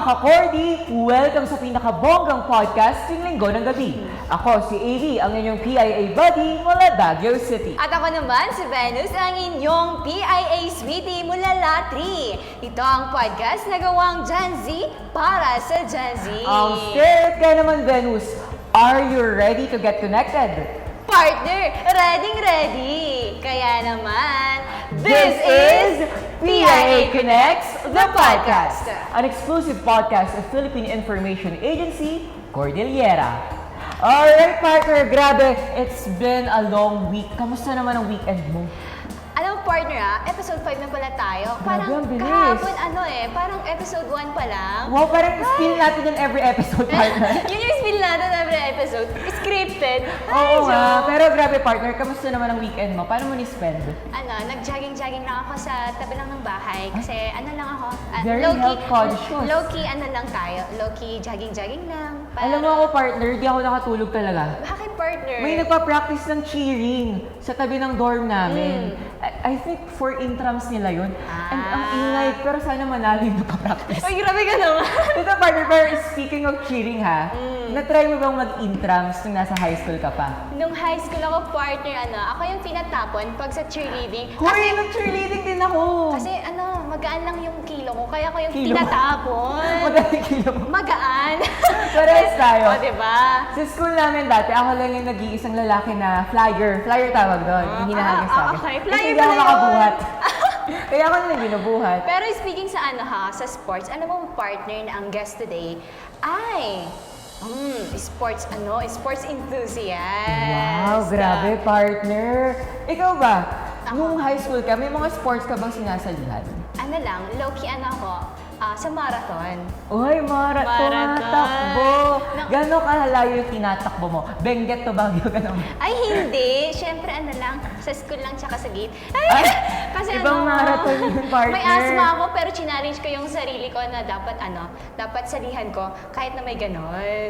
ka-cordy! Welcome sa pinakabonggang podcast tuwing linggo ng gabi. Ako si AV, ang inyong PIA buddy mula Baguio City. At ako naman si Venus, ang inyong PIA sweetie mula Latri. Ito ang podcast na gawang Gen Z para sa Gen Z. Ang scared ka naman, Venus. Are you ready to get connected? Partner, ready. Kaya naman, This is PIA Connects, the podcast. An exclusive podcast of Philippine Information Agency, Cordillera. Alright, partner, grabe. It's been a long week. Kamusta naman ang weekend mo? Alam mo, partner, episode 5 na pala tayo. Parang ang bilis. kahapon parang episode 1 pa lang. Wow, parang spill natin yung every episode, partner. Yun yung spill natin every episode. Scripted. Oo Ay, nga. joke. Pero grabe, partner, kamusta naman ang weekend mo? Paano mo ni-spend? Nag-jogging lang ako sa tabi lang ng bahay. Kasi lang ako. Very health conscious. Low-key, lang tayo. Low-key, jogging lang. Alam mo ako, partner, di ako nakatulog talaga. Bakit, partner? May nagpa-practice ng cheering sa tabi ng dorm namin. I think for intrams nila yun. And ang ingay, pero sana manalo yung nagpa-practice. Ay, grabe ka naman. Ito, partner, pero speaking of cheering ha, na-try mo bang mag-intrams nung nasa high school ka pa? Nung high school ako, partner, ako yung tinatapon pag sa cheerleading. Hoy, nag-cheerleading din ako! Kasi magaan lang yung kilo ko, kaya ko yung Kilo? tinatapon. Magaling kilo mo. Magaan. Parehas tayo. O, diba? Sa school namin dati, ako lang yung nag-iisang lalaki na flyer. Flyer tawag doon. Yung hinahagis sa akin. Okay. Kasi Flyer hindi ako pala yun. makabuhat. Kaya ako na binubuhat. Pero speaking sa sa sports, alam mo partner na ang guest today ay sports enthusiast. Wow, grabe, partner. Ikaw ba? Nung high school ka, may mga sports ka bang sinasalihan? Low-key ako, sa marathon. Uy, marathon. Takbo. No. Gano'n kahalayo yung tinatakbo mo? Benguet to Baguio ka naman. Ay, hindi. Siyempre, sa school lang tsaka sa gate. Ay, Kasi ibang marathon yun, partner. May asthma ako, pero challenge ko yung sarili ko na dapat salihan ko kahit na may ganon.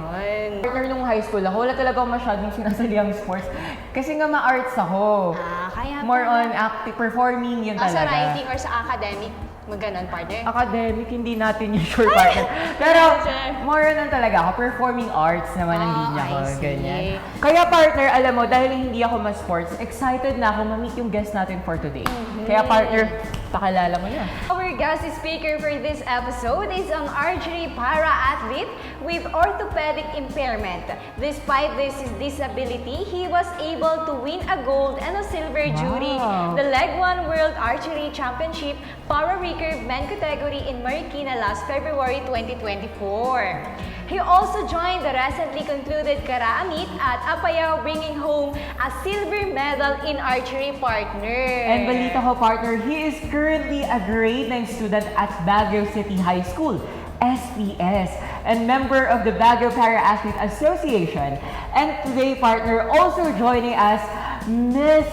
Partner, nung high school ako, wala talaga ako masyadong sinasalihang sports. Kasi nga ma-arts ako. Kaya More pala. on acting, performing yun Sa talaga. writing or sa academic, maganon, partner. Academic, hindi natin yung sure partner. Pero Sure. more on talaga ako, performing arts naman ang linya ko. I see. Ganyan. Kaya partner, alam mo, dahil hindi ako ma-sports, excited na ako ma-meet yung guest natin for today. Kaya partner, pakilala mo na. Our guest speaker for this episode is an archery para-athlete with orthopedic impairment. Despite this disability, he was able to win a gold and a silver during the Leg 1 World Archery Championship para-recurve men category in Marikina last February 2024. He also joined the recently concluded Kara Meet at Apayao, bringing home a silver medal in archery, partner. And balita ko partner, he is currently a grade 9 student at Baguio City High School, SPS, and member of the Baguio Para-Athlete Association. And today partner, also joining us, Miss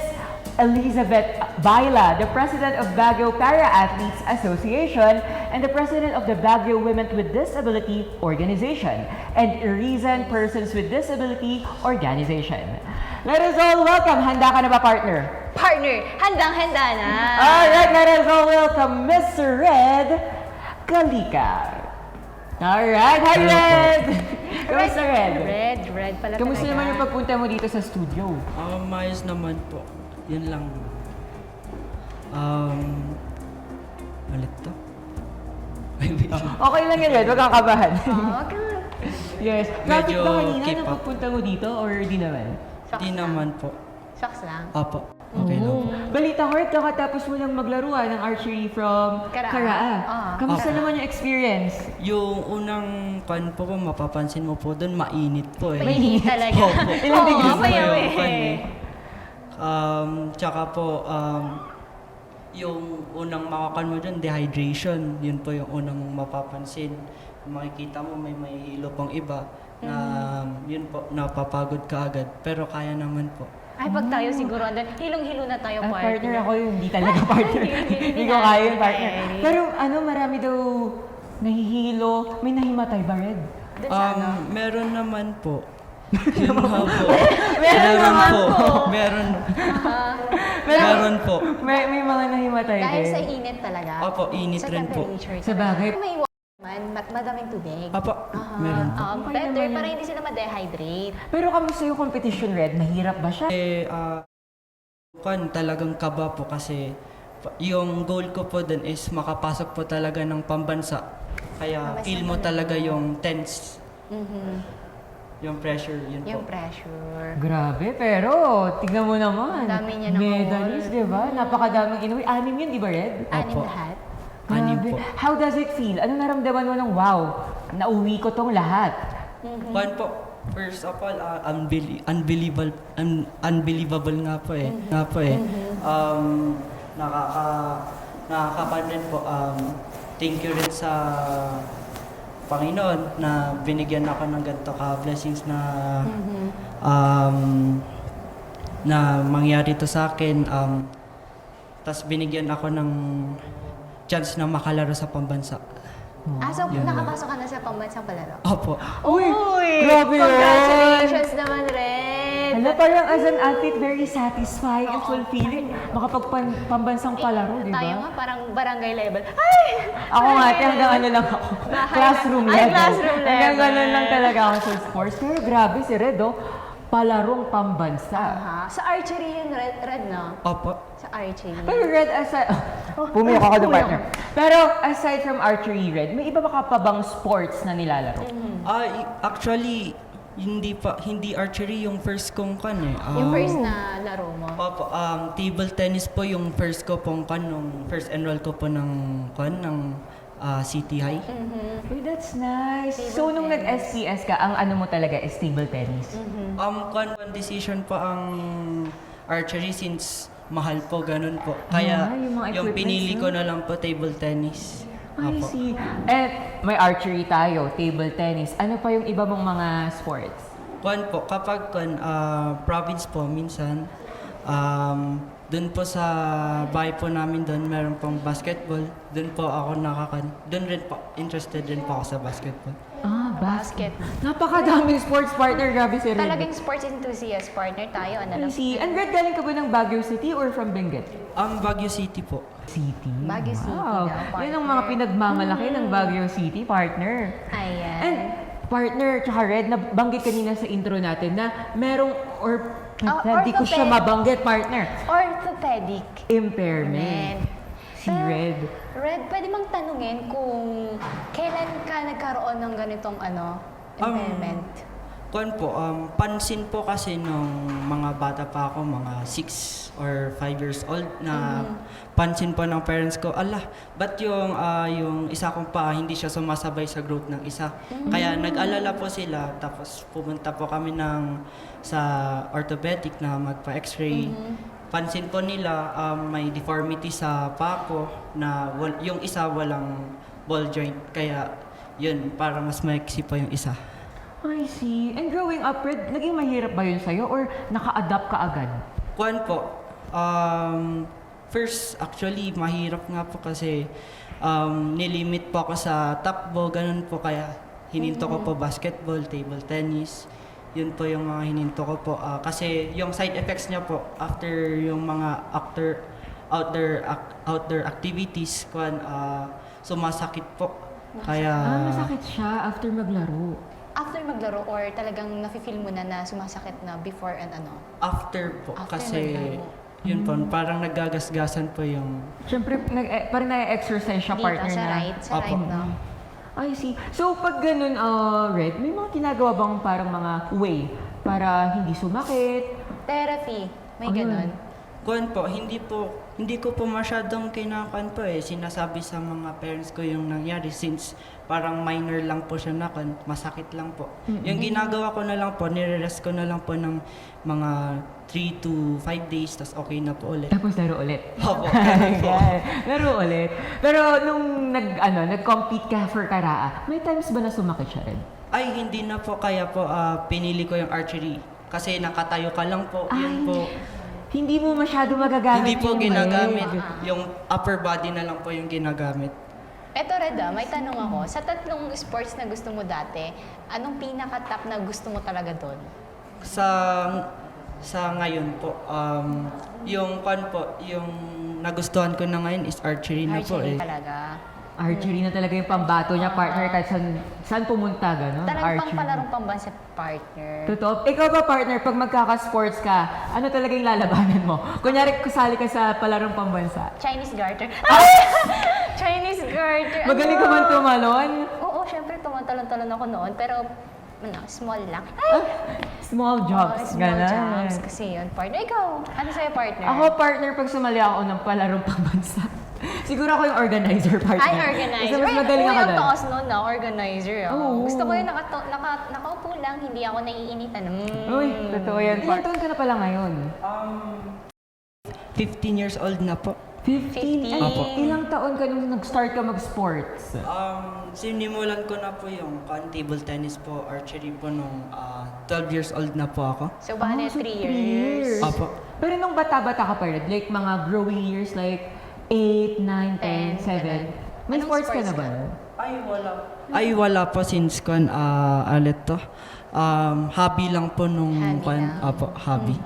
Elizabeth Baila, the President of Baguio Para-Athletes Association and the President of the Baguio Women with Disability Organization and Reason Persons with Disability Organization. Let us all welcome, handa ka na ba partner? Partner, handang-handa na. Alright, let us all welcome Mr. Red Kalika. Alright, hi Red! Kamusta Red? Red pala Kamusta talaga. naman yung pagpunta mo dito sa studio? Maayos naman po. Yun lang. Ulit to? Okay lang yan Red, wag kang kabahan. Okay. Yes. Traffic Medyo ba kanina keep nung up. pagpunta mo dito or di naman? Di naman po. Shucks lang. Apo. Okay lang po. Balita ko, kakatapos mo lang maglaruan ng archery from Karaa. Karaa. Kamusta Opo. naman yung experience? Yung unang pan po, mapapansin mo po doon, mainit po eh. Mainit talaga. Opo. Ilang degrees Gusto ba ko yun? yung pan eh. Tsaka po, yung unang makakan mo dyan, dehydration. Yun po yung unang mapapansin. Makikita mo may hilo pang iba na yun po, napapagod ka agad. Pero kaya naman po. Ay, pag tayo siguro andun, hilong-hilo na tayo, partner. Partner ako yun, hindi talaga partner. Hindi ko kaya yun, partner. Pero marami daw nahihilo. May nahimatay ba, Red? Dun sa Meron naman po. Yun nga po. Meron naman po. Meron. Meron po. May mga nahimatay dahil din. sa init talaga. Opo, init sa rin po. temperature Sa talaga. bagay. May Madaming tubig. Apo, meron po. Okay Better naman para yun. hindi sila ma-dehydrate. Pero kamusta yung competition, Red? Mahirap ba siya? Talagang kaba po kasi yung goal ko po dun is makapasok po talaga ng pambansa. Kaya Mas feel mo naman talaga yung tense, yung pressure, yun Yung po. pressure. Grabe, pero tignan mo naman. Ang dami niya ng medalist, award. di ba? Napakadaming inuwi. 6 yun, di ba, Red? Anim Opo. lahat. Anim Grabe. po. How does it feel? Ano naramdaman mo ng wow? Nauwi ko tong lahat. One po, first of all, unbelievable nga po eh. Nakakapan rin po. Thank you rin sa Panginoon na binigyan ako ng ganito ka blessings na na mangyari to sa akin. Tas binigyan ako ng chance na makalaro sa pambansa. So nakapasok ka na sa pambansang palaro? Opo. Uy, grabe yun. Congratulations naman, Red! Hala, parang as an athlete, very satisfying and fulfilling. Makapagpambansang palaro, di Tayo ba? nga, parang barangay level. Ay! Ako nga, hanggang ano lang ako. Classroom Ay, level. classroom Hanggang level. ganun lang talaga ako sa sports. Pero grabe si Red, oh. Palarong pambansa. Aha. Sa archery yun, Red, no? Opo. Sa archery. Pero Red, aside... Pumiyak ako doon, partner. Pero aside from archery, Red, may iba ba ka pa bang sports na nilalaro? Actually, hindi archery yung first kong eh. Yung first na laro mo. Opo, table tennis po yung first ko pong nung first enroll ko po ng City High. Uy, that's nice. Table So, nung tennis. nag-SPS ka, ang ano mo talaga is table tennis? One decision po ang archery since mahal po, ganun po. Kaya yung mga yung equipments, pinili no? ko na lang po table tennis. I Opo. see. Eh, may archery tayo, table tennis. Ano pa yung iba mong mga sports? Po, kapag province po, minsan, doon po sa bahay po namin doon, meron pong basketball. Doon po ako doon rin po, interested rin po ako sa basketball. Basket. Basket. Napakadaming sports partner. Grabe si Red. Talagang sports enthusiast partner tayo. Ano I lang? see. And Red, galing ka ba ng Baguio City or from Benguet? Baguio City po. City. Baguio City Wow. daw, Yan ang mga partner. pinagmamalaki ng Baguio City, partner. Ayan. And partner, tsaka Red, nabanggit kanina sa intro natin na merong hindi ko siya orthoped. mabanggit, partner. Orthopedic. Impairment. Si Pero, Red. Red, pwede mang tanungin kung kailan ka nagkaroon ng ganitong impairment? Pansin po kasi nung mga bata pa ako, mga 6 or 5 years old, na pansin po ng parents ko, ba't yung isa kong paa, hindi siya sumasabay sa growth ng isa. Kaya nag-alala po sila, tapos pumunta po kami sa orthopedic na magpa-x-ray. Pansin po nila may deformity sa paa ko na yung isa walang ball joint. Kaya yun, para mas maiksi po yung isa. I see. And growing up, Red, naging mahirap ba yun sa'yo or naka-adapt ka agad? First, actually, mahirap nga po kasi nilimit po ako sa takbo, ganun po. Kaya hininto ko po basketball, table tennis. Yun po yung mga hininto ko po. Kasi yung side effects niya po, after yung mga outdoor activities, sumasakit po. Kaya... Masakit siya after maglaro. After maglaro or talagang nafe-feel mo na sumasakit na before and ano? After po, After kasi maglaro. yun po, parang naggagasgasan po yung... Siyempre, parang na-exercise siya, Dito, partner sa na. right, Opo. no? I see. So, pag ganun, Red, may mga ginagawa bang parang mga way para hindi sumakit? Therapy, may Ayun. ganun. Hindi ko po masyadong kinakan po eh. Sinasabi sa mga parents ko yung nangyari since parang minor lang po siya masakit lang po. Yung ginagawa ko na lang po, nire-rest ko na lang po ng mga 3 to 5 days, tas okay na po ulit. Tapos laro ulit. Opo, ganun po. Yan, laro ulit. Pero nung nag-compete ka for Karaa, may times ba na sumakit siya rin? Ay, hindi na po. Kaya po, pinili ko yung archery. Kasi nakatayo ka lang po. Yun Ay, po. Hindi mo masyado magagamit Hindi po yung ginagamit. leg. Yung upper body na lang po yung ginagamit. Eto, Reda, may tanong ako. Sa tatlong sports na gusto mo dati, anong pinaka-top na gusto mo talaga doon? Sa ngayon po, yung nagustuhan ko na ngayon is archery na po Archery eh. talaga. Archery na talaga yung pambato niya, partner, kahit saan pumunta, gano'n? Talagang pangpalarong pambansa partner. Totoo. Ikaw ba, partner, pag magkaka-sports ka, ano talaga yung lalabanan mo? Kunyari, kasali ka sa palarong pambansa. Chinese garter. Chinese garter. Magaling ka man tumalon? Oo, syempre tumatalon-talon ako noon, pero small lang. Small jobs, Small gano'n. jobs kasi yun, partner. Ikaw, ano sa'yo, partner? Ako, partner, pag sumali ako ng palarong pambansa, siguro ako yung organizer, partner. Ay, organizer. Kasi mas magaling ako ang doon. taas nun na, organizer. Oo. Gusto ko yung nakaupo lang, hindi ako naiinitan. Uy, totoo yan. Ilang taon ka na pala ngayon? 15 years old na po. 15? Ay, Opo. ilang taon ka nung nag-start ka mag-sports? Sinimulan ko na po yung table tennis po, archery po nung 12 years old na po ako. So, baka na So 3 3 years. Opo. Pero nung bata-bata ka pa rin, like mga growing years, like 8, 9, 10, 7, may Anong sports ka na sports ba? ka? Ay, wala po since ulit to. Hobby lang po nung Hobby lang. Opo, hobby.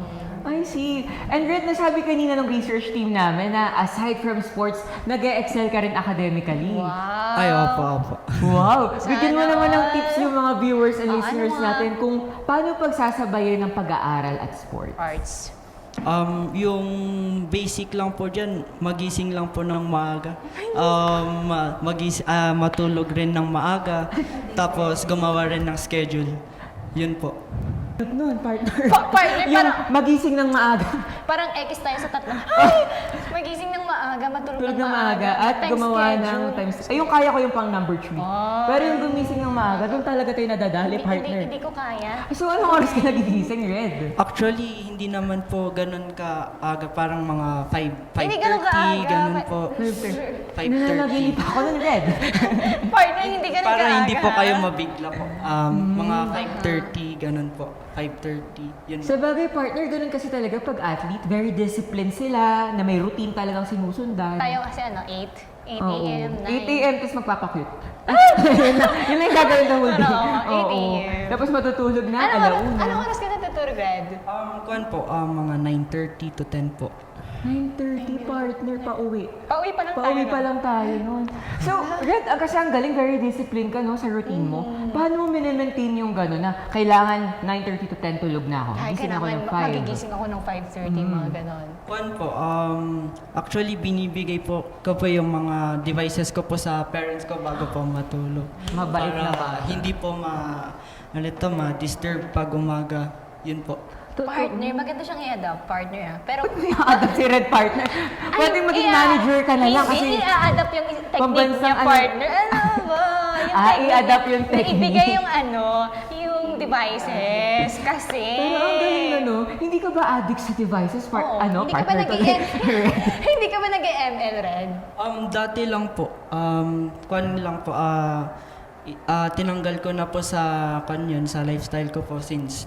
I see. And Red, nasabi kanina ng research team namin na aside from sports, nag-excel ka rin academically. Wow. Ay, opo. Wow! Bigyan mo Sana naman ng all. tips yung mga viewers and Oh, listeners ano nga? natin kung paano pagsasabayin ng pag-aaral at sports. Arts. Yung basic lang po dyan, magising lang po ng maaga. Matulog rin ng maaga. Tapos gumawa rin ng schedule. Yun po. Noon, partner. Partner, yung parang- magising ng maaga. Parang X tayo sa tatlo. Ay! Magising ng maaga, matulog Tulog ng ng maaga at Time gumawa ng schedule. times. Ay, yung kaya ko yung pang number 3. Ah. Pero yung gumising ng maaga, doon talaga tayo nadadali, partner. Hindi ko kaya. So, anong oras ka nagigising, Red? Actually, hindi naman po ganun ka aga. Parang mga 5, Hindi ganun 5:30, kaaga. ganun po. 5:30. Nananaginip ako ng Red. Partner, hindi ka Para hindi po nag-aaga. kayo mabigla po. Mga 5:30, ganun po. 5:30, yun. Sa bagay, partner, ganun kasi talaga pag athlete, very disciplined sila, na may routine talagang sinusundan. Tayo kasi 8 Oo. a.m. 8 a.m. tapos magpapakute. yun lang yung gagawin ng whole day. Ano, 8 a.m. Tapos matutulog na, Anong oras ka natutulog, Red? Kuan po, mga 9:30 to 10 po. 9:30, partner, pauwi. Pauwi pa lang tayo. Pauwi pa lang tayo nun. So, Red, kasi ang galing, very disciplined ka no, sa routine mo. Paano mo minimaintain yung gano'n na kailangan 9:30 to 10 tulog na ako? Ay, Gising ako kailangan ng 5. magigising ako ng 5:30, mga ganon. Kuan po, actually binibigay po ko po yung mga devices ko po sa parents ko bago po matulog. Mabait Para na ba? hindi po ma-disturb pag umaga. Yun po. Partner, maganda siyang i-adapt, partner Pero, Adapt si Red, partner. Pwede maging manager ka na lang kasi Hindi i-adapt yung technique pambansang niya, ano. partner. Ano ba? Yung technique i-adapt niya. yung technique. Ibigay yung devices. Kasi... Pero ang galing na, no? Hindi ka ba addict sa devices? Oo, hindi ka ba partner tuloy. Hindi ka ba nag-ML, Red? Dati lang po, kuan lang po, tinanggal ko na po sa sa lifestyle ko po since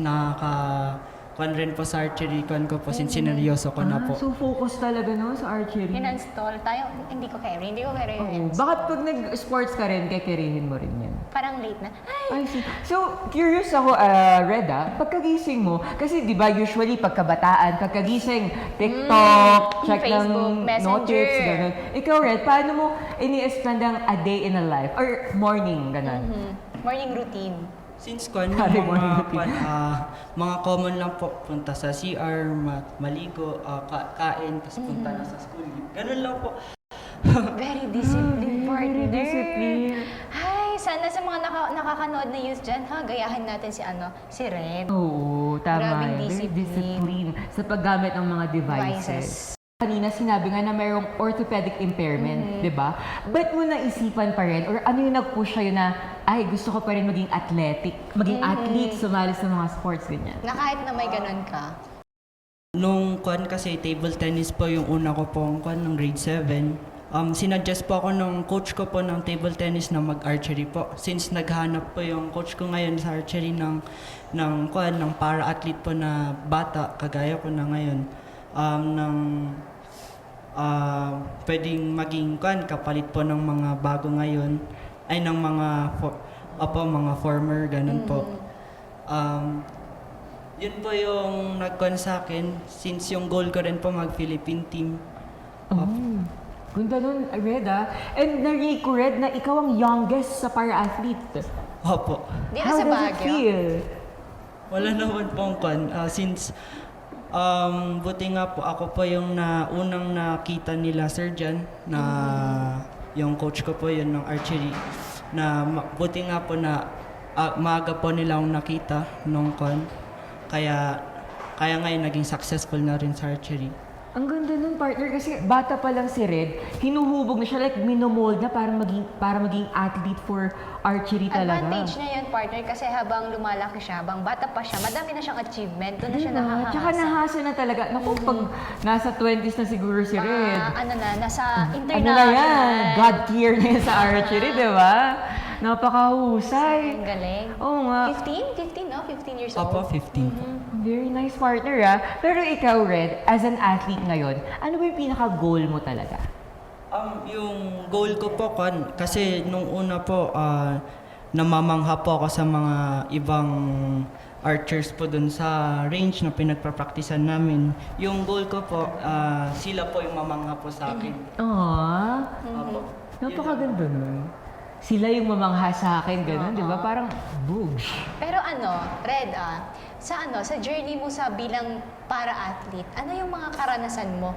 kuan rin po sa archery, kuan ko po since sineryoso ko na po. So focus talaga no sa archery. In-install tayo. Hindi ko carry Oo. yun. Bakit pag nag-sports ka rin, kekerihin mo rin yan? Parang late na. Ay, I see. So, curious ako, Red, pagkagising mo, kasi di ba usually pagkabataan, pagkagising, TikTok, check Facebook, ng Messenger. notice, gano'n. Ikaw, Red, paano mo ini-spend ang a day in a life? Or morning, gano'n? morning routine. Since kuan Pare, yung morning mga, routine. mga common lang po, punta sa CR, maligo, kain, tapos punta na sa school. Ganun lang po. Very disciplined, partner. Very disciplined. Ay, sana sa mga nakakanood na youth dyan, gayahin natin si Red. Oo, tama. Grabing Very discipline. discipline sa paggamit ng mga devices. Kanina sinabi nga na mayroong orthopedic impairment, di ba? Ba't mo naisipan pa rin? Or ano yung nag-push sa'yo na, ay, gusto ko pa rin maging athletic, maging athlete, sumali sa mga sports, ganyan? Na kahit na may ganun ka. Nung kuan kasi table tennis po yung una ko pong kuan ng grade 7. Sinuggest po ako nung coach ko po ng table tennis na mag-archery po. Since naghanap po yung coach ko ngayon sa archery ng para-athlete po na bata, kagaya ko na ngayon, pwedeng maging kapalit po ng mga bago ngayon, ay ng mga mga former, ganun po. Yun po yung nagkuhan sa akin, since yung goal ko rin po mag-Philippine team. Ganda nun, Red And narinig ko, Red, na ikaw ang youngest sa para-athlete. Opo. Di na How sa does it Baguio. feel? Wala naman pong since buti nga po ako po yung unang nakita nila Sir Jan na yung coach ko po yun ng archery na buti nga po na maaga po nila akong nakita nung kaya ngayon naging successful na rin sa archery. Ang ganda nun, partner, kasi bata pa lang si Red, hinuhubog na siya, like minomold na para maging athlete for archery talaga. Advantage na yun, partner, kasi habang lumalaki siya, habang bata pa siya, madami na siyang achievement. Doon na siya Diba? nakakahasa. Tsaka nahasa na talaga. Naku, pag nasa 20s na siguro si Red. Ano na, nasa Ano international. na yan? God tier na yan sa archery, di ba? Napakahusay. Ang galing. Oo nga. 15? 15, no? 15 years old. Opo, 15. Very nice partner Pero ikaw, Red, as an athlete ngayon, ano ba yung pinaka-goal mo talaga? Yung goal ko po kasi nung una po namamangha po ako sa mga ibang archers po dun sa range na pinagpa-practicean namin. Yung goal ko po, sila po yung mamangha po sa akin. Aww. Opo. Napakaganda nun. Sila yung mamangha sa akin, ganun, di ba? Parang, boosh. Pero Red, sa journey mo sa bilang para-athlete, ano yung mga karanasan mo?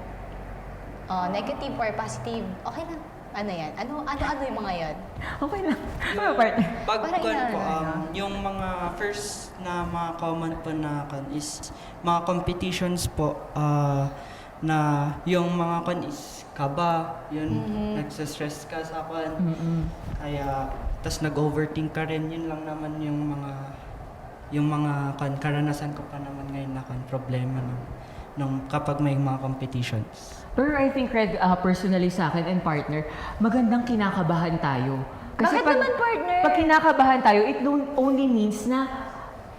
Negative or positive? Okay lang. Ano yan? Ano yung mga yan? Okay lang. Ano, partner? Pag Parang po, inaalala. yung mga first na mga common po na is mga competitions po na yung mga is kaba, yun, nagsastress ka sa kaya tas nag-overthink ka rin, yun lang naman yung mga karanasan ko pa naman ngayon na problema nung kapag may mga competitions. Pero I think, Red, personally sa akin and partner, magandang kinakabahan tayo. Bakit naman, partner? Pag kinakabahan tayo, it only means na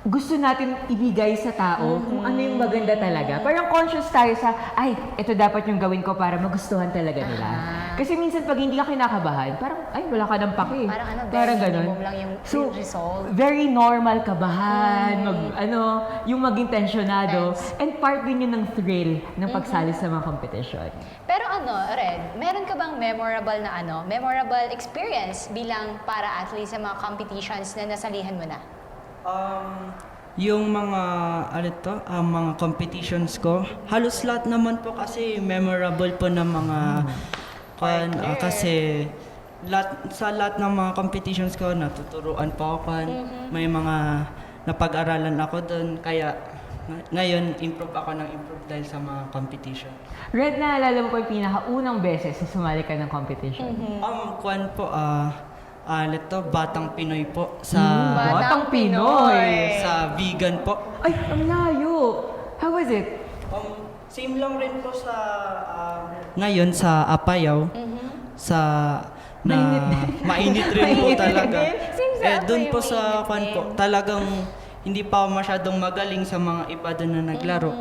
gusto natin ibigay sa tao kung ano yung maganda talaga. Parang conscious tayo sa, ay, ito dapat yung gawin ko para magustuhan talaga nila. Kasi minsan pag hindi ka kinakabahan, parang, ay, wala ka ng pake. Parang ganun. minimum lang yung So, resolve. very normal kabahan, yung maging tensyonado. Tense. And part din yun ng thrill ng pagsali sa mga competition. Pero Red, meron ka bang memorable experience bilang para-athlete sa mga competitions na nasalihan mo na? Yung mga mga competitions ko, halos lahat naman po kasi memorable po na mga kasi sa lahat ng mga competitions ko natuturuan po ako may mga napag-aralan ako doon kaya ngayon improve ako dahil sa mga competition. Red, naalala mo pa yung pinakaunang beses na sumali ka ng competition? Batang Pinoy po sa Batang Pinoy. sa vegan po. Ay, ang layo! How was it? Same lang rin po sa ngayon sa Apayao. Sa mainit rin po Mainit talaga. din. Same sa Doon Apayao, po sa mainit po, din. talagang hindi pa ako masyadong magaling sa mga iba doon na naglaro.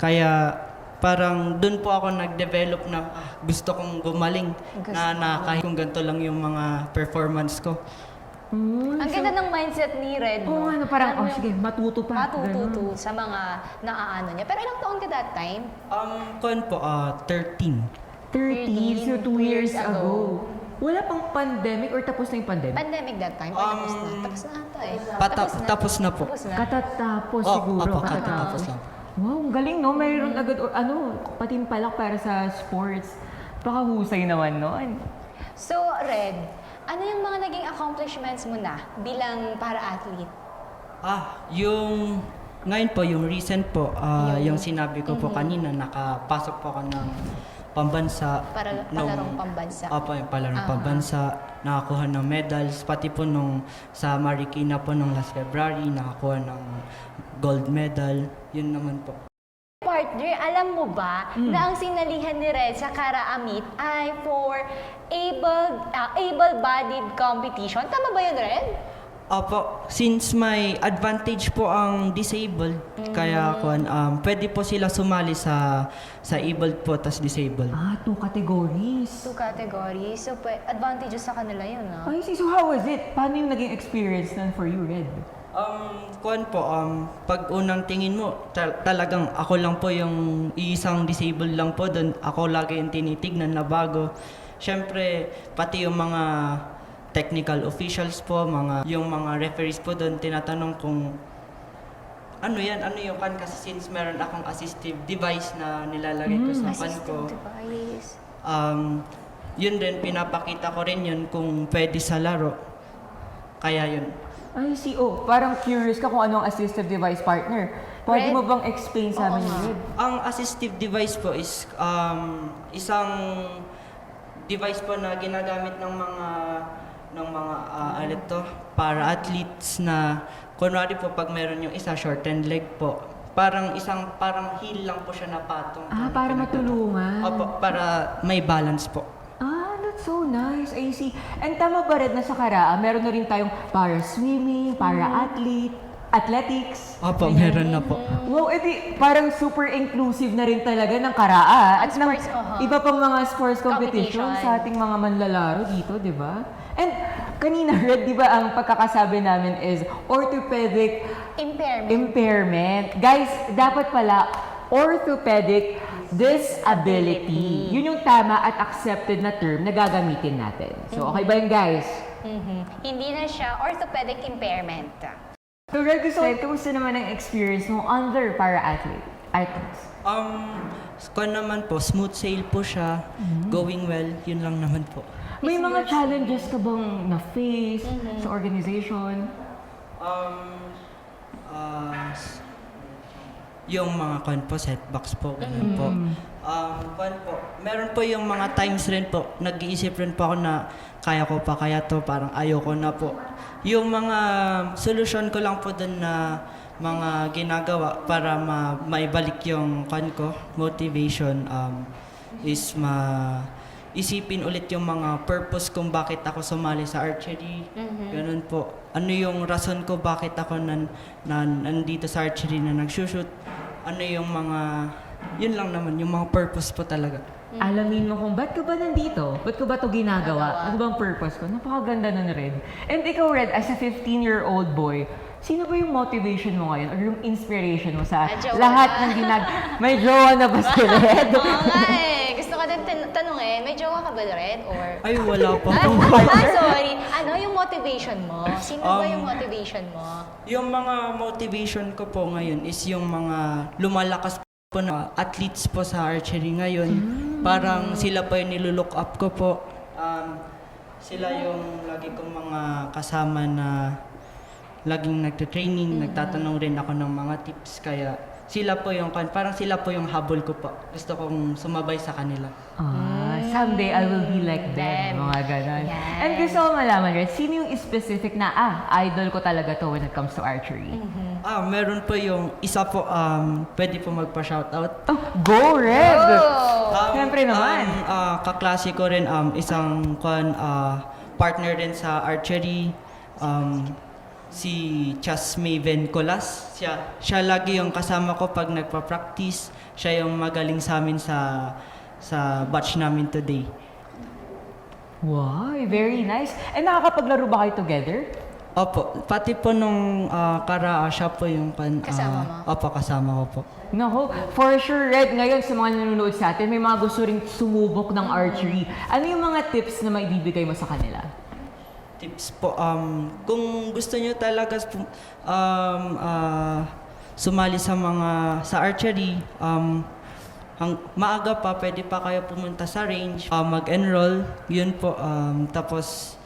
Kaya parang doon po ako nag-develop na gusto kong gumaling na kahit kung ganito lang yung mga performance ko. Ang ganda ng mindset ni Red, Oo, parang, sige, matuto pa. matututo sa mga naaano niya. Pero ilang taon ka that time? 13. 13, so 2 years ago. Wala pang pandemic or tapos na yung pandemic? Pandemic that time? Or tapos na? Tapos na ata eh. Tapos na po. Tapos na. Katatapos Oh, siguro. apo, katatapos lang. Wow, ang galing no? Mayroon agad, patimpalak para sa sports. Pakahusay naman noon. So, Red, ano yung mga naging accomplishments mo na bilang para-athlete? Ngayon po, yung recent po, yung sinabi ko po kanina, nakapasok po ako ng pambansa. Palarong pambansa. Opo, yung palarong pambansa. Nakakuha ng medals. Pati po sa Marikina po nung last February, nakakuha ng gold medal. Yun naman po. Partner, alam mo ba na ang sinalihan ni Red sa Kara-Amit ay for able-bodied competition? Tama ba yun, Red? Opo, since may advantage po ang disabled, kaya pwede po sila sumali sa able po tas disabled. 2 categories. 2 categories. So, advantageous sa kanila yun, no? Ay, so how was it? Paano yung naging experience nun for you, Red? Pag unang tingin mo, talagang ako lang po yung isang disabled lang po doon. Ako lagi yung tinitignan na bago. Syempre, pati yung mga technical officials po, yung mga referees po doon, tinatanong kung ano yung kan kasi since meron akong assistive device na nilalagay ko sa kan ko. Device. Yun din, pinapakita ko rin yun kung pwede sa laro. Kaya yun. I see. Oh, parang curious ka kung anong assistive device, partner. Pwede Red? mo bang explain sa amin, Oo nga. Red? Ang assistive device po is isang device po na ginagamit ng mga para athletes na kunwari po pag meron yung isa shortened leg po. Parang heel lang po siya na patong. Para matulungan. Opo, para may balance po. That's so nice. I see. And tama ba rin na sa Karaa, meron na rin tayong para-swimming, athletics. Opo, meron na po. Wow, edi parang super inclusive na rin talaga ng Karaa. At ng sports, iba pang mga sports competition Competition. sa ating mga manlalaro dito, di ba? And kanina, Red, di ba ang pagkakasabi namin is orthopedic impairment. Guys, dapat pala orthopedic disability. Yun yung tama at accepted na term na gagamitin natin. So, okay ba yun, guys? Hindi na siya orthopedic impairment. So, Red, kamusta naman ang experience mo under para-athletes? Kung naman po, smooth sail po siya, going well, yun lang naman po. May mga challenges ka bang na-face sa organization? Yung mga setbacks po, ganun po. Meron po yung mga times rin po, nag-iisip rin po ako na kaya ko pa kaya to, parang ayoko na po. Yung mga solusyon ko lang po dun na mga ginagawa para maibalik yung motivation is isipin ulit yung mga purpose kung bakit ako sumali sa archery. Ganun po. Ano yung rason ko bakit ako nandito sa archery na nagsushoot. Ano yung yun lang naman, yung mga purpose po talaga. Alamin mo kung ba't ka ba nandito? Ba't ko ba ito ginagawa? Ano bang purpose ko? Napakaganda nun, Red. And ikaw, Red, as a 15-year-old boy, sino ba yung motivation mo ngayon or yung inspiration mo sa lahat ng May jowa na ba si Red? Oo nga eh. Gusto ko din tanungin, may jowa ka ba, Red? Or... Ay, wala pa. sorry. Ano yung motivation mo? Sino ba yung motivation mo? Yung mga motivation ko po ngayon is yung mga lumalakas po na athletes po sa archery ngayon. Parang sila po yung nilulook up ko po. Sila yung lagi kong mga kasama na laging nagte-training, nagtatanong rin ako ng mga tips. Kaya sila po yung habol ko po. Gusto kong sumabay sa kanila. Someday I will be like them. Mga ganon. Yan. And gusto ko malaman, Red, sino yung specific na, idol ko talaga to when it comes to archery? Meron po yung isa po, pwede po magpa-shoutout. Go, Red! Oh! Siyempre naman. Kaklase ko rin, isang partner rin sa archery, si Chas Maven Colas. Siya lagi yung kasama ko pag nagpa-practice. Siya yung magaling sa amin sa batch namin today. Wow, very nice. And nakakapaglaro ba kayo together? Opo, pati po nung Karaa, siya po yung Kasama mo? Opo, kasama ko po. Nako, for sure, Red, ngayon sa mga nanonood sa atin, may mga gusto ring sumubok ng archery. Ano yung mga tips na maibibigay mo sa kanila? Tips po, kung gusto nyo talaga sumali sa archery, maaga pa, pwede pa kayo pumunta sa range, mag-enroll, yun po, tapos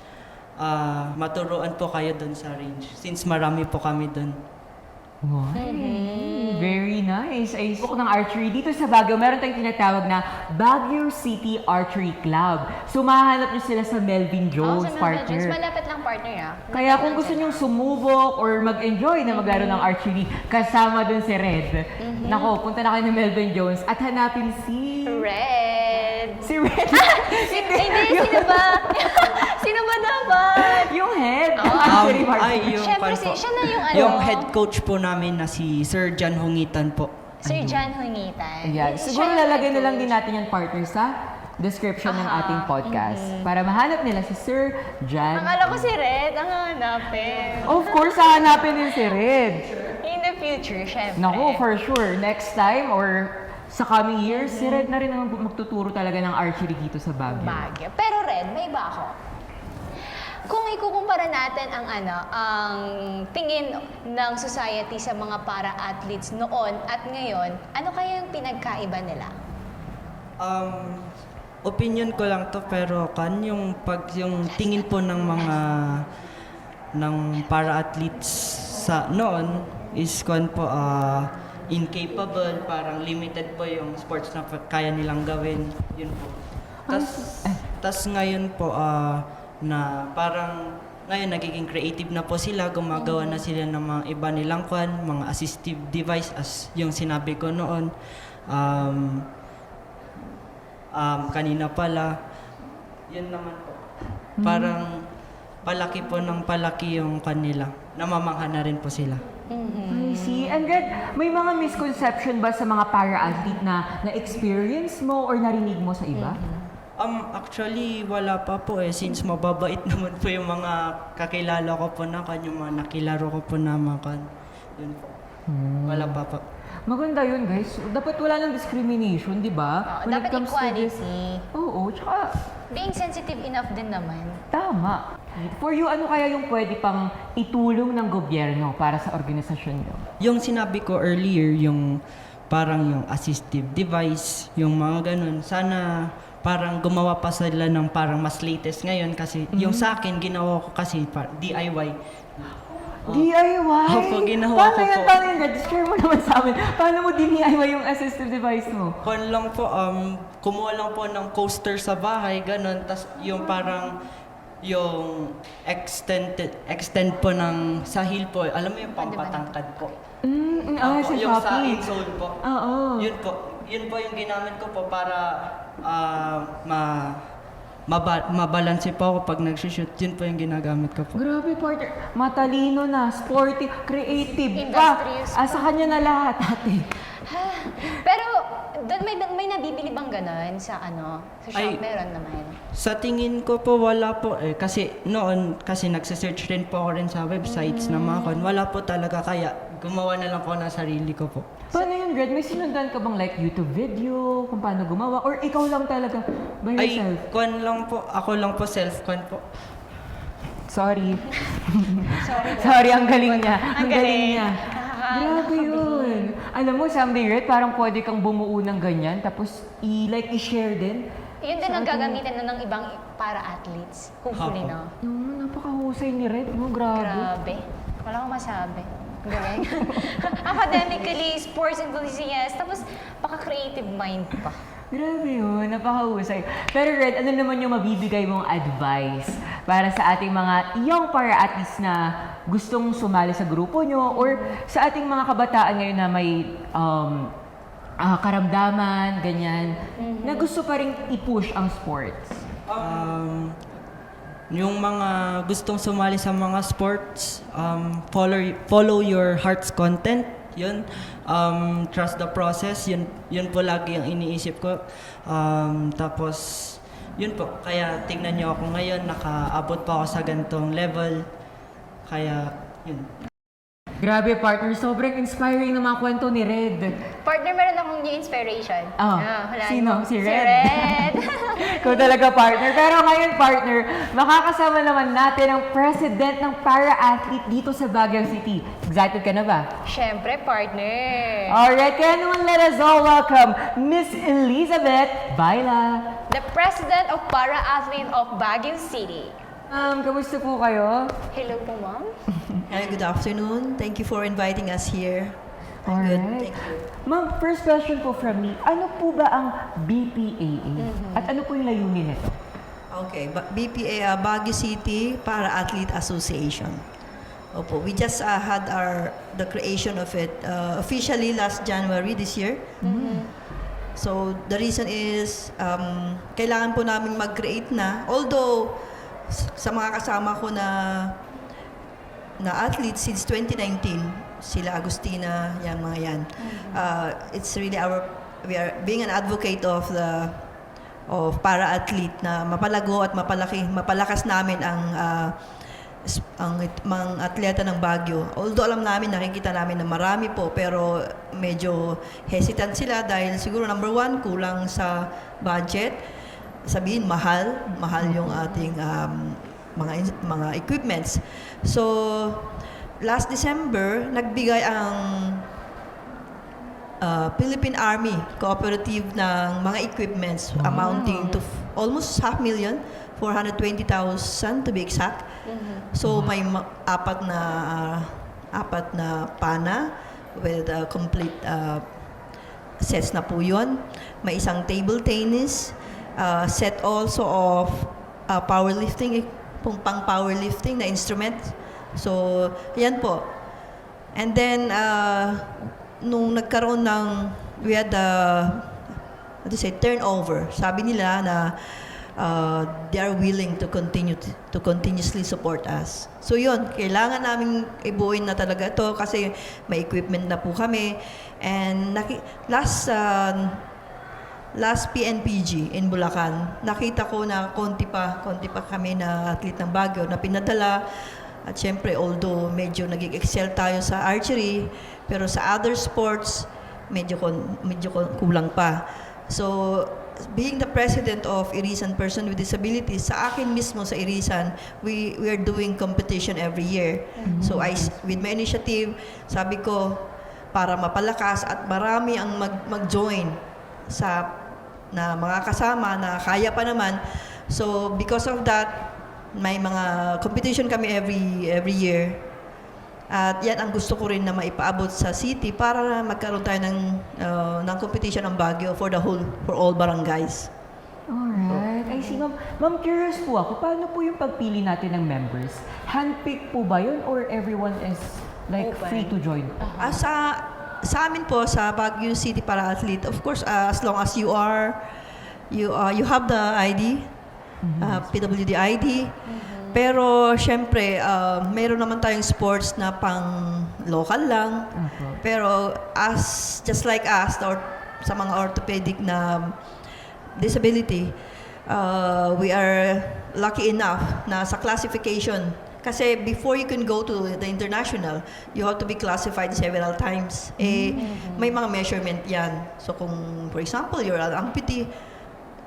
maturuan po kayo dun sa range, since marami po kami dun. Wow. Very nice. Ay, bukod ng archery, dito sa Baguio, meron tayong tinatawag na Baguio City Archery Club. So, mahanap nyo sila sa Melvin Jones, sa partner. Melvin Jones. Malapit lang, partner, Kaya kung gusto nyo sumubok or mag-enjoy na maglaro ng archery, kasama dun si Red. Nako, punta na kayo ng Melvin Jones at hanapin si... Red. Si Red. Hindi, sino ba? Sino ba dapat? Yung head. ng archery partner. Siyempre, siya na yung Yung head coach po namin na si Sir Jan Hungitan po. Sir John Hungitan. Ayan. Siguro Siya yung lalagay head na lang coach. din natin yung partner sa description ng ating podcast para mahanap nila si Sir Jan. Akala ko si Red ang hanapin. Of course, hahanapin din si Red. In the future, syempre. Naku, for sure. Next time or sa coming years, si Red na rin ang magtuturo talaga ng archery dito sa Baguio. Baguio. Pero Red, may iba ako. Kung ikukumpara natin ang tingin ng society sa mga para-athletes noon at ngayon, ano kaya yung pinagkaiba nila? Opinion ko lang to pero yung tingin po ng mga para-athletes sa noon is incapable, parang limited po yung sports na kaya nilang gawin. Yun po. Tas ngayon po na parang ngayon nagiging creative na po sila, gumagawa na sila ng mga iba nilang mga assistive device as yung sinabi ko noon. Kanina pala, yun naman po. Parang palaki po ng palaki yung kanila. Namamangha na rin po sila. I see. And Red, may mga misconception ba sa mga para-athlete na na-experience mo or narinig mo sa iba? Actually, wala pa po since mababait naman po yung mga kakilala ko po yung mga nakilaro ko po na yun po. Wala pa po. Maganda yun, guys. Dapat wala ng discrimination, di ba? When it Dapat comes to this. equality. Oo, tsaka Being sensitive enough din naman. tama. For you, ano kaya yung pwede pang itulong ng gobyerno para sa organisasyon nyo? Yung sinabi ko earlier, yung parang yung assistive device, yung mga ganun, sana parang gumawa pa sila ng parang mas latest ngayon kasi yung sa akin, ginawa ko kasi DIY. DIY? Opo, ginawa ko po. Paano yan? Share mo naman sa amin. Paano mo DIY yung assistive device mo? Lang po, kumuha lang po ng coaster sa bahay, ganun, tas yung parang yung extend po ng sahil po, alam mo yung pampatangkad po. Sa Yung sa Shopee. insole po. Oo. Yun po yung ginamit ko po para mabalanse po ako pag nag-shoot. Yun po yung ginagamit ko po. Grabe, partner. Matalino na, sporty, creative Industrious pa. Sa kanya na lahat, ate. Pero, doon may nabibili bang ganon sa sa shop? Ay. Meron naman. Sa tingin ko po, wala po kasi noon, kasi nagsisearch rin po ako rin sa websites na mga wala po talaga. Kaya gumawa na lang po ng sarili ko po. Paano yun, Red? May sinundan ka bang like YouTube video kung paano gumawa? Or ikaw lang talaga by yourself? Lang po, ako lang po, self-con po. Sorry. Sorry, ang galing niya. Ang galing galing. niya. Grabe yun. Alam mo, someday, Red, parang pwede kang bumuo ng ganyan, tapos i-share din. Yun din ang gagamitin ng ibang para-athletes. Hopefully, Apo. no? Napakahusay ni Red, no? Grabe. Grabe. Wala akong masabi. Galing. Academically, sports enthusiast, tapos baka-creative mind pa. Grabe yun, napakahusay. Pero Red, ano naman yung mabibigay mong advice para sa ating mga young para-athletes na gustong sumali sa grupo nyo or sa ating mga kabataan ngayon na may karamdaman, ganyan, na gusto pa rin i-push ang sports? Yung mga gustong sumali sa mga sports, follow your heart's content. Yun. Trust the process. Yun po lagi ang iniisip ko. Tapos, yun po. Kaya tignan niyo ako ngayon, nakaabot pa ako sa ganitong level. Kaya, yun. Grabe, partner. Sobrang inspiring ng mga kwento ni Red. Partner, meron akong new inspiration. Hulaan Sino? mo. Si Si Red. Red. Ikaw talaga, partner. Pero ngayon, partner, makakasama naman natin ang president ng para-athlete dito sa Baguio City. Excited ka na ba? Siyempre, partner. Alright, kaya naman let us all welcome Miss Elizabeth Baila. The president of Para-Athlete of Baguio City. Kamusta po kayo? Hello po, ma'am. Hi, good afternoon. Thank you for inviting us here. I'm good. Alright. Thank you. Ma'am, first question po from me. Ano po ba ang BPAA? At ano po yung layunin nito? Okay, BPA, Baguio City Para-Athlete Association. Opo, we just had the creation of it officially last January this year. So, the reason is, kailangan po namin mag-create na. Although, sa mga kasama ko na athletes since 2019, sila Agustina, yan mga yan. It's really we are being an advocate of para-athlete na mapalago at mapalakas namin ang mga atleta ng Baguio. Although alam namin, nakikita namin na marami po, pero medyo hesitant sila dahil siguro number one, kulang sa budget. Sabihin, mahal yung ating mga equipments. So, last December, nagbigay ang Philippine Army Cooperative ng mga equipments amounting to almost 500,000, 420,000 to be exact. So may apat na pana with complete sets na po yun. May isang table tennis, set also of powerlifting, pang powerlifting na instrument. So, yan po. And then, nung nagkaroon ng, we had turnover. Sabi nila na they are willing to continuously support us. So yun, kailangan namin ibuuin na talaga ito kasi may equipment na po kami. And last PNPG in Bulacan, nakita ko na konti pa kami na athlete ng Baguio na pinadala. At syempre, although medyo nag-excel tayo sa archery, pero sa other sports, medyo kulang pa. So, being the president of Irisan Person with Disabilities, sa akin mismo sa Irisan, we are doing competition every year. So, with my initiative, sabi ko, para mapalakas at marami ang mag-join na mga kasama na kaya pa naman. So, because of that, may mga competition kami every year. At yan ang gusto ko rin na maipaabot sa city para magkaroon tayo ng competition ng Baguio for all barangays. Alright. I see, ma'am. Ma'am, curious po ako, paano po yung pagpili natin ng members? Handpick po ba yun or everyone is like Open. free to join? Sa amin po, sa Baguio City Para Athlete, of course, as long as you have the ID, PWD ID. Pero syempre, meron naman tayong sports na pang local lang. Pero just like us, or sa mga orthopedic na disability, we are lucky enough na sa classification. Kasi before you can go to the international, you have to be classified several times. May mga measurement yan. So kung, for example, you're an amputee,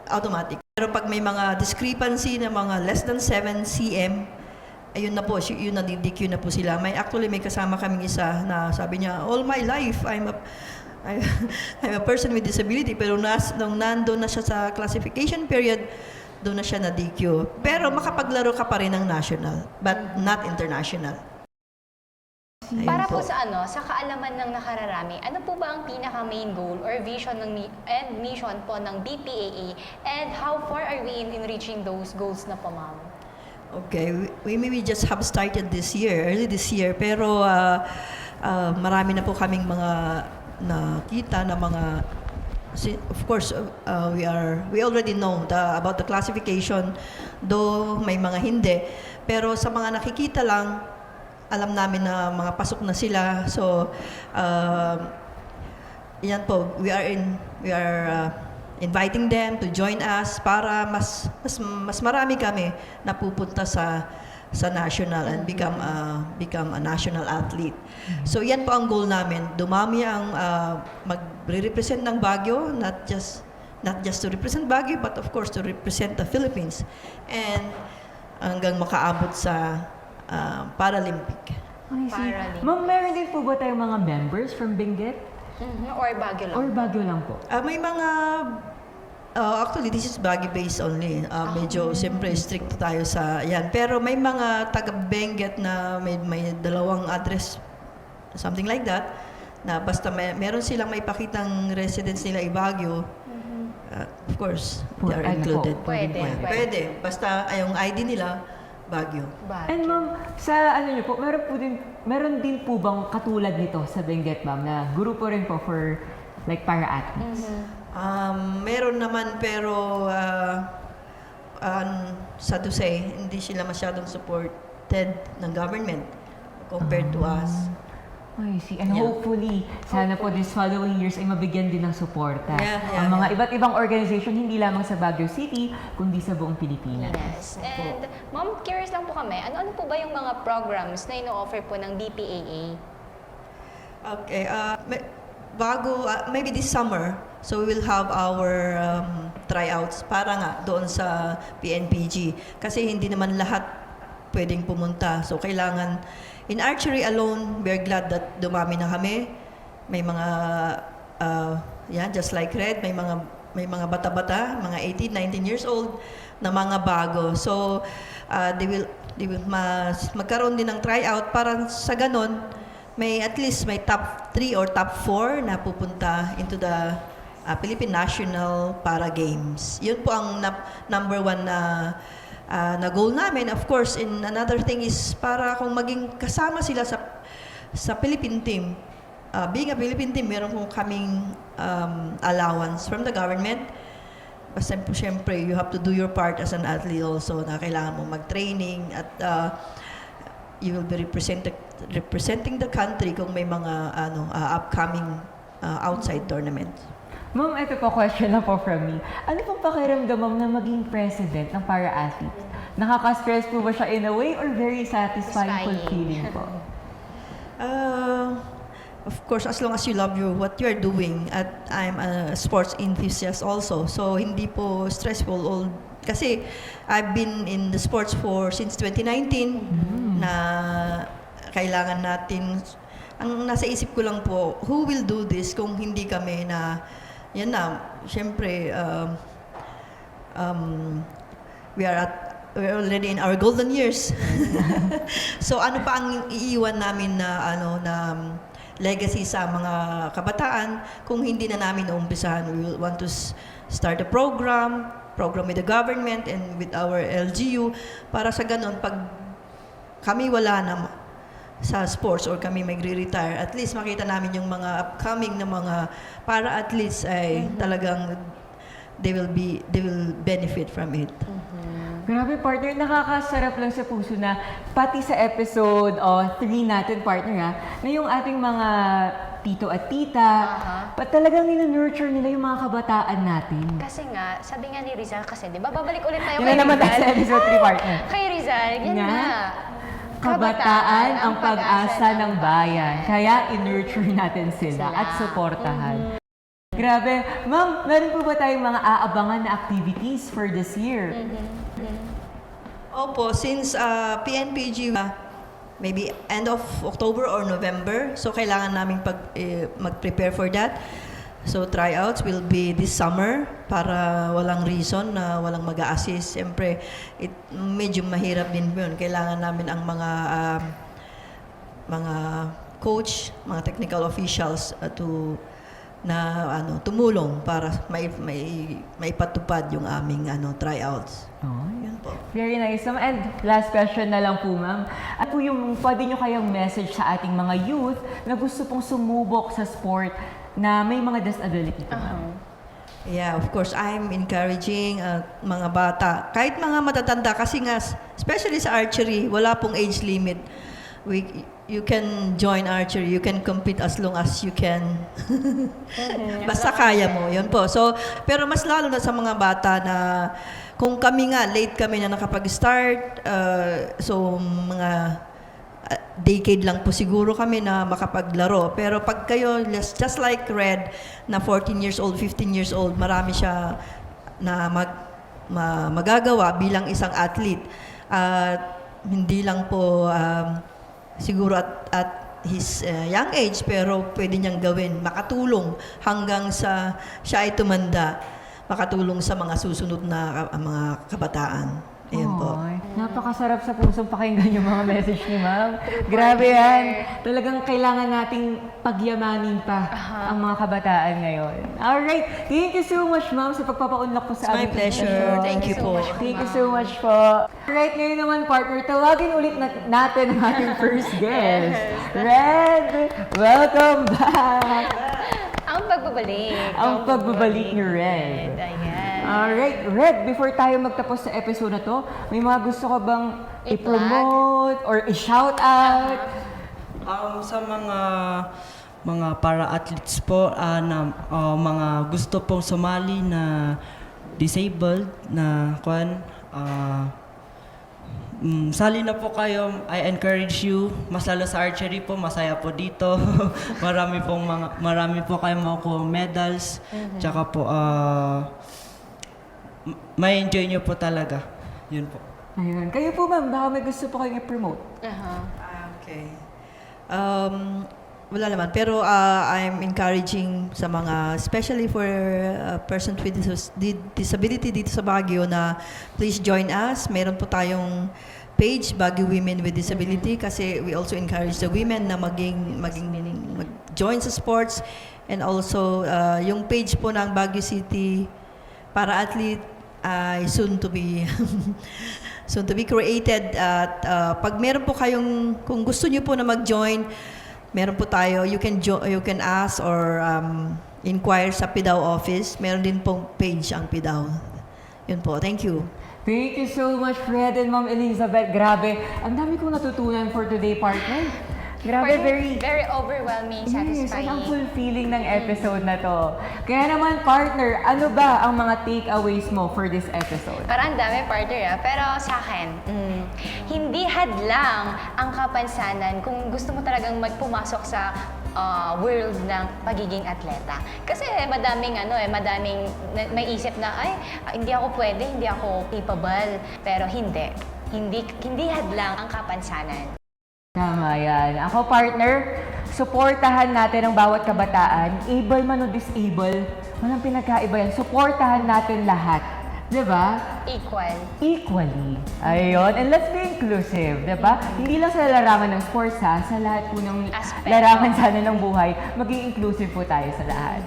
automatic. Pero pag may mga discrepancy na mga less than 7 cm, ayun na po, yun na DQ na po sila. May kasama kaming isa na sabi niya, all my life, I'm a person with disability. Pero nung nandun na siya sa classification period, doon na siya na DQ. Pero makapaglaro ka pa rin ng national, but not international. Ayun Para po sa kaalaman ng nakararami, ano po ba ang pinaka-main goal or vision and mission po ng BPAA, and how far are we in reaching those goals na po, ma'am? Okay, we just have started early this year, pero marami na po kaming mga nakita na mga, of course, we already know about the classification, though may mga hindi, pero sa mga nakikita lang, alam namin na mga pasok na sila. So, yan po, we are inviting them to join us para mas marami kami na pupunta sa national and become a national athlete. So, yan po ang goal namin. Dumami ang magre-represent ng Baguio, not just to represent Baguio, but of course to represent the Philippines. And hanggang makaabot sa Paralympic. I see. Paralympic. Ma'am, meron din po ba tayong mga members from Benguet? Or Baguio lang? Or Baguio lang po? May mga, actually this is Baguio based only. Medyo siyempre strict tayo sa yan. Pero may mga taga-Benguet na may dalawang address, something like that, na basta meron silang maipakitang residence nila i Baguio. Of course, they are included. Pwede. Basta yung ID nila, Baguio. And ma'am, sa niyo po, meron din po bang katulad nito sa Benguet, ma'am, na grupo rin po for like para-athletes? Meron naman, pero sad to say, hindi sila masyadong supported ng government compared to us. I see. And Yeah. hopefully, sana po this following years ay mabigyan din ng suporta. Yeah, ang mga yeah. iba't ibang organization, hindi lamang sa Baguio City, kundi sa buong Pilipinas. Yes. And ma'am, curious lang po kami, ano-ano po ba yung mga programs na ino-offer po ng BPAA? Okay, maybe this summer, so we will have our tryouts para nga doon sa PNPG. Kasi hindi naman lahat pwedeng pumunta. So kailangan, in archery alone, we're glad that dumami na kami. May mga, just like Red, may mga bata-bata, mga 18, 19 years old, na mga bago. So, they will magkaroon din ng tryout para sa ganon, at least may top 3 or top 4 na pupunta into the Philippine National Para Games. Yun po ang number 1 na goal namin. Of course, in another thing is para kung maging kasama sila sa Philippine team. Being a Philippine team, meron kong kaming allowance from the government. Basta siyempre, you have to do your part as an athlete also na kailangan mo mag-training at you will be representing the country kung may mga upcoming outside tournaments. Ma'am, ito po question na po from me. Ano pong pakiramdam, ma'am, na maging president ng para-athletes? Nakaka-stress po ba siya in a way or very satisfying, fulfilling po? Of course, as long as you love what you are doing, at I'm a sports enthusiast also, so hindi po stressful. Kasi I've been in the sports since 2019 na kailangan natin, ang nasa isip ko lang po, who will do this kung hindi kami na, yan na, syempre, we're already in our golden years. So ano pa ang iiwan namin na legacy sa mga kabataan kung hindi na namin naumpisahan? We will want to start a program with the government and with our LGU para sa ganun, pag kami wala na sa sports or kami magre-retire, at least makita namin yung mga upcoming na mga para-athletes ay talagang they will benefit from it. Grabe, partner, nakakasarap lang sa puso na pati sa episode 3 natin, partner, na yung ating mga tito at tita, talagang nila-nurture nila yung mga kabataan natin. Kasi nga, sabi nga ni Rizal kasi, di ba, babalik ulit tayo Yun na naman tayo sa episode 3, partner. Kay Rizal, yan Nga. na. Kabataan ang pag-asa ng bayan. Kaya in-nurture natin sila at suportahan. Grabe. Ma'am, meron po ba tayong mga aabangan na activities for this year? Opo, since PNPG, maybe end of October or November, so kailangan namin mag-prepare for that. So tryouts will be this summer para walang reason na walang mag-a-assist. Siyempre, medyo mahirap din yun. Kailangan namin ang mga coach, mga technical officials tumulong para maipatupad yung aming tryouts. Oh, Yun po. very nice. And last question na lang po, ma'am. At po yung pwede nyo kayong message sa ating mga youth na gusto pong sumubok sa sport na may mga disability po, ma'am? Yeah, of course, I'm encouraging mga bata, kahit mga matatanda, kasi nga, especially sa archery, wala pong age limit. You can join archery, you can compete as long as you can. Basta kaya mo, yun po. So, pero mas lalo na sa mga bata na, kung kami nga, late kami na nakapag-start, so mga decade lang po siguro kami na makapaglaro. Pero pag kayo, just like Red, na 14 years old, 15 years old, marami siya na magagawa bilang isang athlete. Hindi lang po siguro at his young age, pero pwede niyang gawin, makatulong hanggang sa siya ay tumanda, makatulong sa mga susunod na mga kabataan. Ayan po. Oy, napakasarap sa pusong pakinggan yung mga message ni ma'am. Grabe yan. Talagang kailangan nating pagyamanin pa ang mga kabataan ngayon. Alright. Thank you so much, ma'am, sa pagpapaunlak po sa It's my aming pleasure. session. Thank you po. Thank you so much po. Alright, ngayon naman, partner, tawagin ulit natin ang ating first guest. Red, welcome back! Ang pagbabalik. Ang pagbabalik ni Red. Ayan. Alright, Red, before tayo magtapos sa episode na to, may mga gusto ka bang i-promote or i-shout out? Sa mga para-athletes po na mga gusto pong sumali na disabled na sali na po kayo. I encourage you. Mas lalo sa archery po, masaya po dito. marami po kayong makukuha medals. Tsaka po, may enjoy nyo po talaga. Yun po. Ayun. Kayo po ma'am, baka may gusto po kayong i-promote. Okay. Wala naman. Pero I'm encouraging sa mga, especially for persons with disability dito sa Baguio na please join us. Meron po tayong page, Baguio Women with Disability, kasi we also encourage the women na mag-join sa sports. And also, yung page po ng Baguio City para athlete ay soon to be created. At pag meron po kayong, kung gusto niyo po na mag-join, meron po tayo, you can ask or inquire sa PIDAW office. Meron din pong page ang PIDAW. Yun po. Thank you. Thank you so much, Fred and Ma'am Elizabeth. Grabe, ang dami kong natutunan for today, partner. Grabe, Very overwhelming, Yes, satisfying. ang fulfilling ng episode na to. Kaya naman, partner, ano ba ang mga takeaways mo for this episode? Parang ang dami, partner, pero sa akin, hindi hadlang ang kapansanan kung gusto mo talagang magpumasok sa world ng pagiging atleta. Kasi madaming may isip na, hindi ako pwede, hindi ako capable. Pero hindi hadlang ang kapansanan. Tama yan. Ako, partner, suportahan natin ang bawat kabataan, able man o disable, walang pinagkaiba yan. Suportahan natin lahat. Diba? Equally. Ayun. And let's be inclusive, diba? Hindi lang sa larangan ng sports ha, sa lahat po ng Aspect. larangan sana ng buhay, maging inclusive po tayo sa lahat.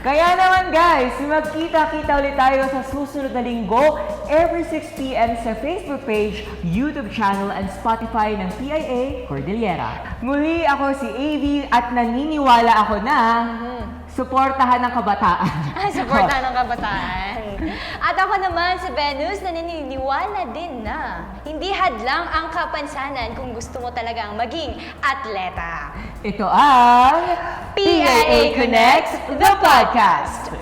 Kaya naman guys, magkita-kita ulit tayo sa susunod na linggo, every 6 p.m. sa Facebook page, YouTube channel, and Spotify ng PIA Cordillera. Muli ako si AV at naniniwala ako na suportahan ng kabataan. Suportahan ng kabataan. At ako naman si Venus, naniniwala din na hindi hadlang ang kapansanan kung gusto mo talagang maging atleta. Ito ang PIA Connects, the podcast.